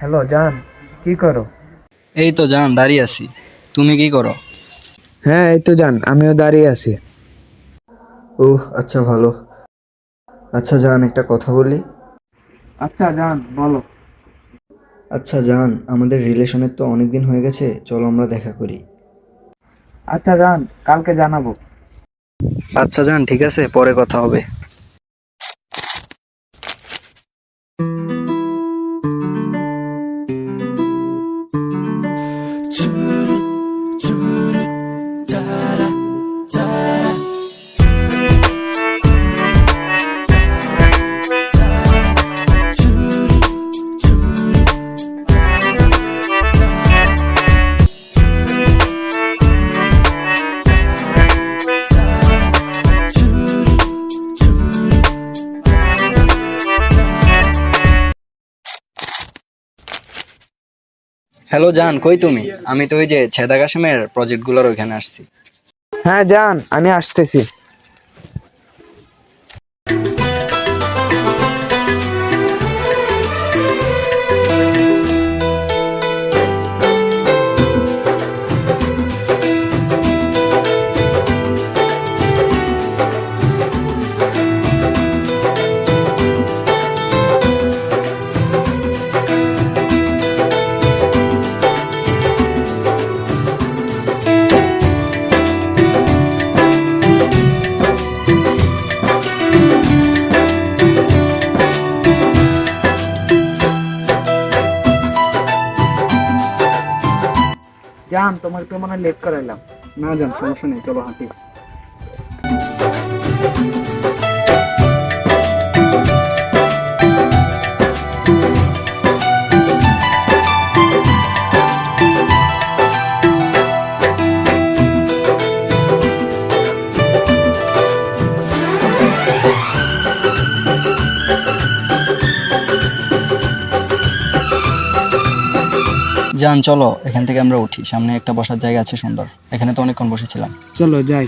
Hello জান, কি করো? এই তো জান দাঁড়িয়ে আছি। তুমি কি করো? হ্যাঁ এই তো জান, আমিও দাঁড়িয়ে আছি। ওহ আচ্ছা ভালো। আচ্ছা জান, একটা কথা বলি। আচ্ছা জান বলো। আচ্ছা জান, আমাদের রিলেশনের তো অনেক দিন হয়ে গেছে, চলো আমরা দেখা করি। আচ্ছা জান, কালকে জানাবো। আচ্ছা জান, ঠিক আছে, পরে কথা হবে। হ্যালো জান, কই তুমি? আমি তো ওই যে ছেদা কাশেমের প্রজেক্টগুলোর ওইখানে আসছি। হ্যাঁ জান, আমি আসতেছি। জান, তোমার তো মনে লেট করাইলাম। না জান, সমস্যা নেই, চলো হাঁটি। জান চলো, এখান থেকে আমরা উঠি, সামনে একটা বসার জায়গা আছে সুন্দর, এখানে তো অনেকক্ষণ বসেছিলাম। চলো যাই।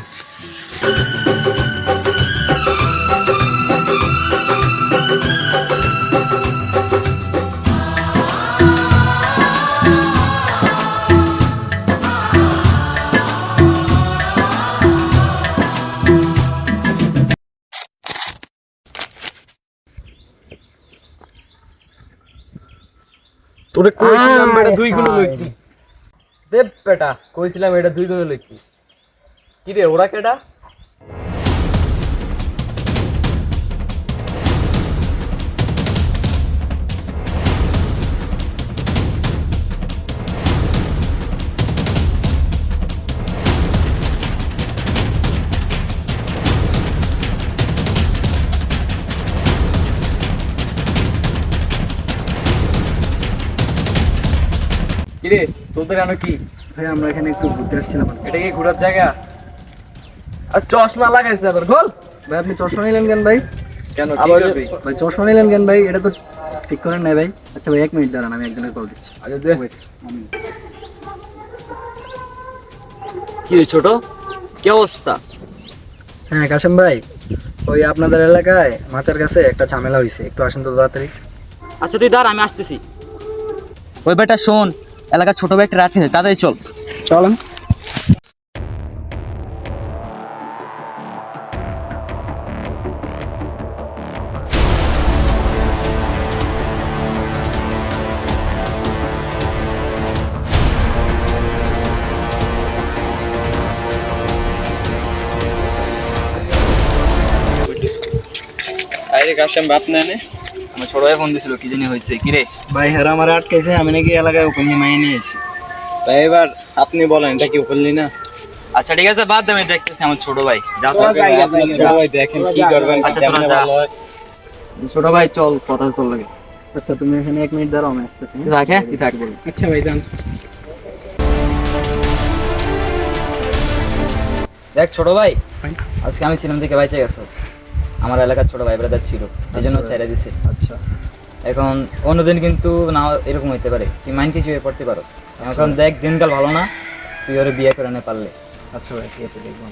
তোরে কইছিলাম এটা 2 গুণ লইতি। দেব বেটা, কইছিলাম এটা 2 গুণ লইতি। কি রে, ওরা কেডা? কি রে, তোদের আনো কি? ভাই আমরা এখানে একটু ঘুরতে আসছিলাম। এটা কি ঘোরার জায়গা? আর চশমা লাগাইছ আবার গোল। ভাই আপনি চশমা নিলেন কেন ভাই? কেন কি আবার করবি? ভাই চশমা নিলেন কেন ভাই? এটা তো ঠিক করেন নাই ভাই। আচ্ছা ভাই 1 মিনিট দাঁড়ান, আমি একজনের কল দিচ্ছি। আরে দে। Wait, কি রে ছোট, কি অবস্থা? হ্যাঁ কাশেম ভাই, ওই আপনাদের এলাকায় মাচার কাছে একটা ঝামেলা হয়েছে, একটু আসেন তো তাড়াতাড়ি। আচ্ছা তুই দাঁড়া, আমি আসতেছি। ওই বেটা শোন, এলাকার ছোট ভাই একটা রাত খেয়েছে, তাড়াতাড়ি চল। চলেন। আরে কাশেম বাপ না নে, আমার ছোট ভাই ফোন দিছিল, কি জানি হয়েছে। কি রে ভাই হেরা আমার আটকাইছে, আমি নাকি এলাকায় ওপেনলি মাইনে নিয়েছি। ভাই এবার আপনি বলেন, এটা কি বললি না? আচ্ছা ঠিক আছে, বাদ দে, আমি দেখতেছি আমার ছোট ভাই। যা তো ছোট ভাই দেখেন কি করবেন। আচ্ছা তোরা যা। ছোট ভাই চল, কথা চল লাগে। আচ্ছা তুমি এখানে 1 মিনিট দাঁড়াও, আমি আসতেছি। রাখে তুই থাক বল। আচ্ছা ভাই যান। দেখ ছোট ভাই, আজকে আমি ছিলাম থেকে বাইচে গেছস। আমার এলাকার ছোট ভাই ব্রাদার ছিল, এই জন্য ছেড়ে দিছে। আচ্ছা এখন অন্যদিন কিন্তু না এরকম হইতে পারে, তুই মাইন্ড কিছু হয়ে পড়তে পারস। এখন দেখ দিনকাল ভালো না, তুই ওরে বিয়ে করে নে পারলে। আচ্ছা ভাই ঠিক আছে, দেখবো।